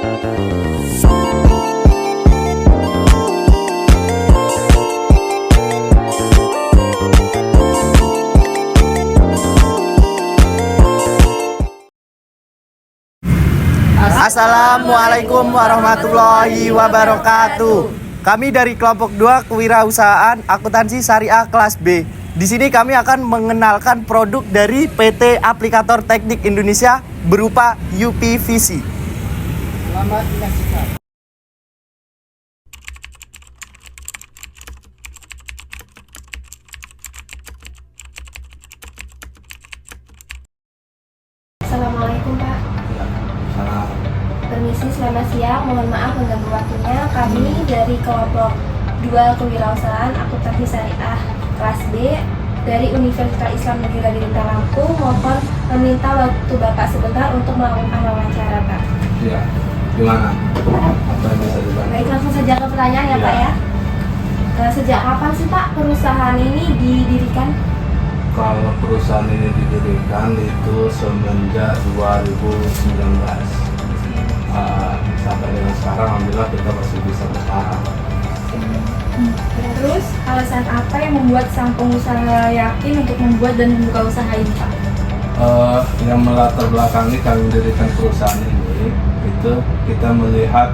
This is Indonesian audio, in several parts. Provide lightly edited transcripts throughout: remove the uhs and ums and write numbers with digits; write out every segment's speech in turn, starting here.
Assalamualaikum warahmatullahi wabarakatuh. Kami dari kelompok 2 Kewirausahaan Akuntansi Syariah kelas B. Di sini kami akan mengenalkan produk dari PT Aplikator Teknik Indonesia berupa UPVC. Selamat menyaksikan. Assalamualaikum Pak. Permisi, selamat siang. Mohon maaf mengganggu waktunya. Kami dari kelompok 2 Kewirausahaan Akuntansi Syariah kelas B dari Universitas Islam Negeri Radilintang Lampung mohon meminta waktu Bapak sebentar untuk melakukan wawancara, Pak. Iya. Gimana? Apa yang bisa dibantu? Baik, langsung saja ke pertanyaan ya, Pak ya. Sejak kapan sih Pak perusahaan ini didirikan? Kalau perusahaan ini didirikan itu semenjak 2019. Sampai dengan sekarang alhamdulillah kita masih bisa bertahan. Terus alasan apa yang membuat sang pengusaha yakin untuk membuat dan membuka usaha ini, Pak? Yang melatar belakangi kami mendirikan perusahaan ini itu kita melihat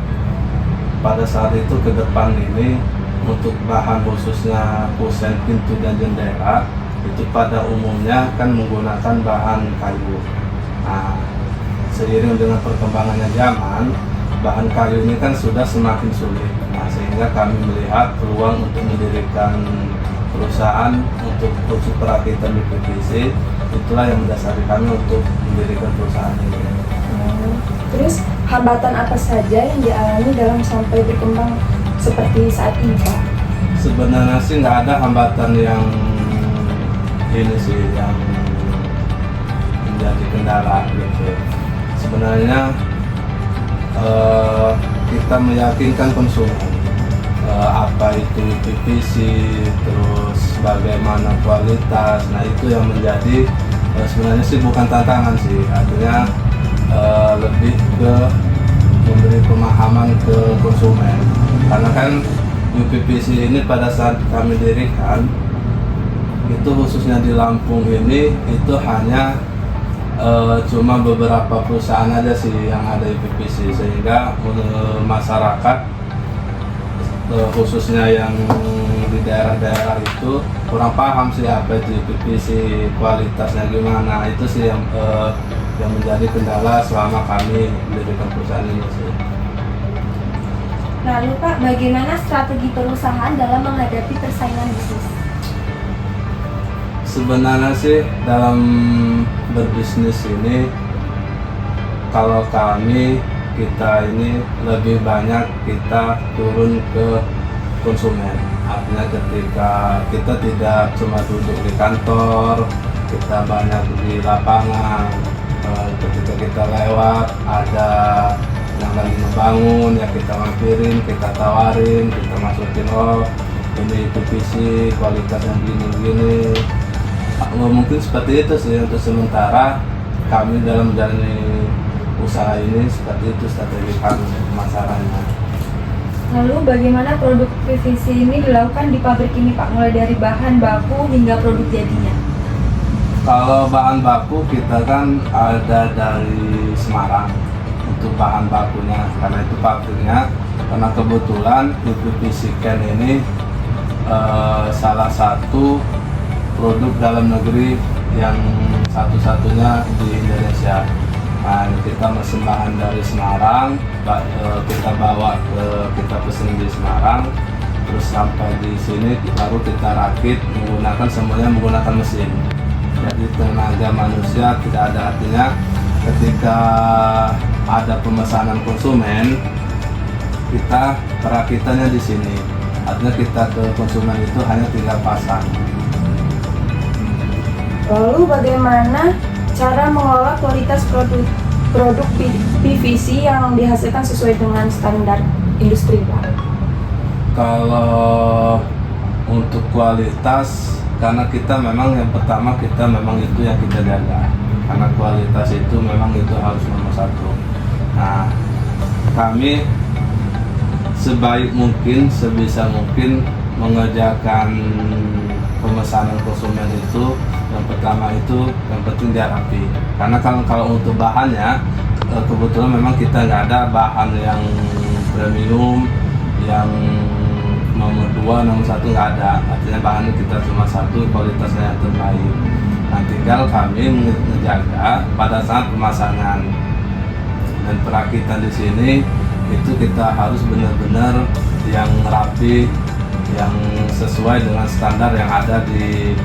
pada saat itu ke depan ini untuk bahan khususnya kusen, pintu dan jendela itu pada umumnya kan menggunakan bahan kayu. Nah, seiring dengan perkembangannya zaman, bahan kayu ini kan sudah semakin sulit. Nah, sehingga kami melihat peluang untuk mendirikan perusahaan untuk khusus perakitan UPVC. Itulah yang mendasari kami untuk mendirikan perusahaan ini. Terus hambatan apa saja yang dialami dalam sampai berkembang seperti saat ini, Pak? Sebenarnya sih nggak ada hambatan yang ini sih yang menjadi kendala gitu. Sebenarnya kita meyakinkan konsumen apa itu PVC, terus bagaimana kualitas. Nah, itu yang menjadi sebenarnya sih bukan tantangan sih, artinya lebih ke memberi pemahaman ke konsumen. Karena kan UPVC ini pada saat kami dirikan itu khususnya di Lampung ini itu hanya cuma beberapa perusahaan aja sih yang ada UPVC, sehingga masyarakat khususnya yang di daerah-daerah itu kurang paham sih apa itu UPVC, kualitasnya gimana. Itu sih yang menjadi kendala selama kami mendirikan perusahaan ini sih. Lalu Pak, bagaimana strategi perusahaan dalam menghadapi persaingan bisnis? Sebenarnya sih dalam berbisnis ini, kalau kita ini lebih banyak kita turun ke konsumen. Artinya ketika kita tidak cuma duduk di kantor, kita banyak di lapangan. Ketika kita lewat ada yang lagi membangun, ya kita mampirin, kita tawarin, kita masukin, oh ini PVC kualitasnya gini-gini. Mungkin seperti itu sih untuk sementara kami dalam menjalani usaha ini, seperti itu strategi kami pemasarannya. Lalu bagaimana produk PVC ini dilakukan di pabrik ini Pak, mulai dari bahan baku hingga produk jadinya? Kalau bahan baku kita kan ada dari Semarang untuk bahan bakunya, karena itu pabriknya. Karena kebetulan PVC can ini salah satu produk dalam negeri yang satu-satunya di Indonesia. Nah, kita mesin bahan dari Semarang, kita bawa kita pesen di Semarang, terus sampai di sini baru kita rakit semuanya menggunakan mesin. Jadi tenaga manusia tidak ada, artinya ketika ada pemesanan konsumen, kita perakitannya di sini. Artinya kita ke konsumen itu hanya tinggal pasang. Lalu bagaimana cara mengolah kualitas produk PVC yang dihasilkan sesuai dengan standar industri, Pak? Kalau untuk kualitas, karena kita memang yang pertama kita memang itu yang kita jaga, karena kualitas itu memang itu harus nomor satu. Nah, kami sebaik mungkin, sebisa mungkin mengerjakan pemesanan konsumen itu yang pertama itu yang penting dia rapi. Karena kalau untuk bahannya kebetulan memang kita nggak ada bahan yang premium, yang nomor 2, nomor 1 nggak ada. Artinya bahannya kita cuma satu, kualitasnya yang terbaik. Nah, tinggal kami menjaga pada saat pemasangan dan perakitan di sini itu kita harus benar-benar yang rapi, yang sesuai dengan standar yang ada di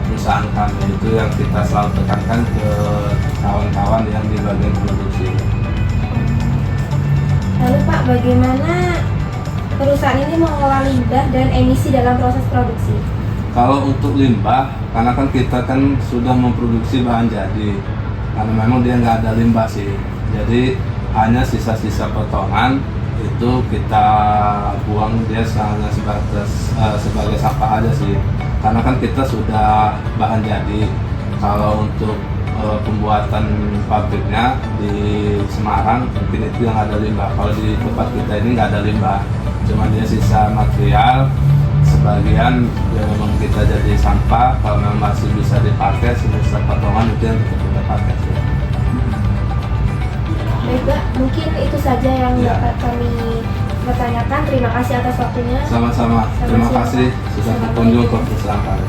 perusahaan kami. Itu yang kita selalu tekankan ke kawan-kawan yang di bagian produksi. Lalu Pak, bagaimana perusahaan ini mengelola limbah dan emisi dalam proses produksi? Kalau untuk limbah, karena kan kita kan sudah memproduksi bahan jadi, karena memang dia nggak ada limbah sih, jadi hanya sisa-sisa potongan itu kita buang, dia hanya sebagai sampah aja sih, karena kan kita sudah bahan jadi. Kalau untuk pembuatan pabriknya di Semarang mungkin itu yang ada limbah. Kalau di tempat kita ini nggak ada limbah, cuma dia sisa material. Sebagian yang memang kita jadi sampah, kalau memang masih bisa dipakai sisa potongan itu yang kita pakai. Baik Pak, mungkin itu saja yang Ya. dapat kami pertanyakan. Terima kasih atas waktunya. Sama-sama. Terima Sama-sama. kasih sudah berkunjung ke perusahaan kami.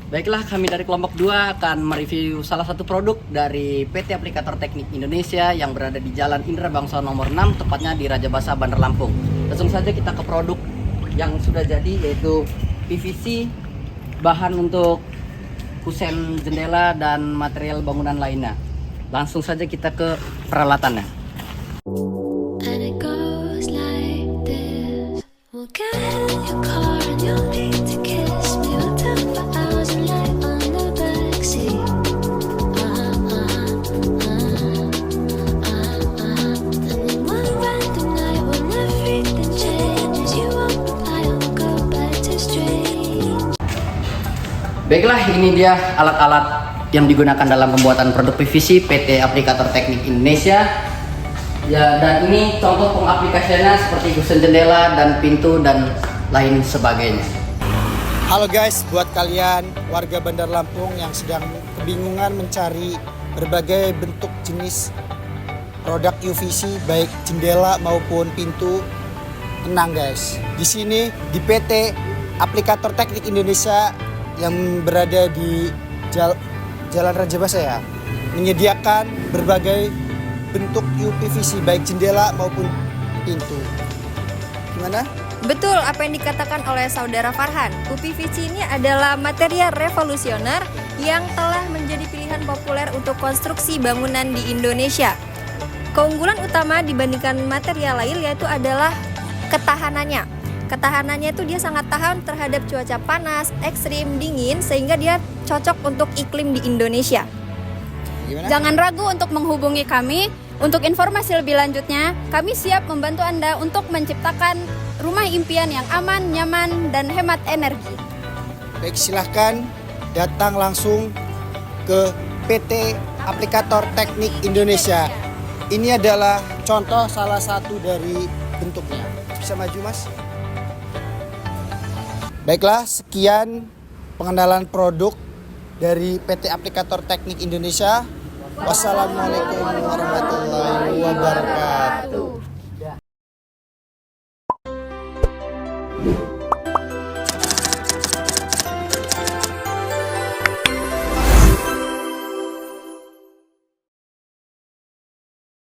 Baiklah, kami dari kelompok 2 akan mereview salah satu produk dari PT Aplikator Teknik Indonesia yang berada di Jalan Indra Bangsa nomor 6, tepatnya di Raja Basa, Bandar Lampung. Langsung saja kita ke produk yang sudah jadi, yaitu PVC, bahan untuk kusen jendela dan material bangunan lainnya. Langsung saja kita ke peralatannya. And it goes like this. We'll get in your car and you'll need to kiss me. We'll talk for hours and lie on the backseat. And then one random night when everything changes, you won't reply, I'll go back to strange. Baiklah, ini dia alat-alat yang digunakan dalam pembuatan produk PVC PT Aplikator Teknik Indonesia. Ya, dan ini contoh pengaplikasiannya seperti kusen jendela dan pintu dan lain sebagainya. Halo guys, buat kalian warga Bandar Lampung yang sedang kebingungan mencari berbagai bentuk jenis produk UVC baik jendela maupun pintu, tenang guys. Di sini di PT Aplikator Teknik Indonesia yang berada di Jalan Raja Basa ya, menyediakan berbagai bentuk UPVC baik jendela maupun pintu. Gimana? Betul apa yang dikatakan oleh saudara Farhan. UPVC ini adalah material revolusioner yang telah menjadi pilihan populer untuk konstruksi bangunan di Indonesia. Keunggulan utama dibandingkan material lain yaitu adalah ketahanannya. Ketahanannya itu dia sangat tahan terhadap cuaca panas, ekstrim, dingin, sehingga dia cocok untuk iklim di Indonesia. Gimana? Jangan ragu untuk menghubungi kami. Untuk informasi lebih lanjutnya, kami siap membantu Anda untuk menciptakan rumah impian yang aman, nyaman, dan hemat energi. Baik, silahkan datang langsung ke PT Aplikator Teknik Indonesia. Ini adalah contoh salah satu dari bentuknya. Bisa maju mas? Baiklah, sekian pengenalan produk dari PT Aplikator Teknik Indonesia. Wassalamualaikum warahmatullahi wabarakatuh.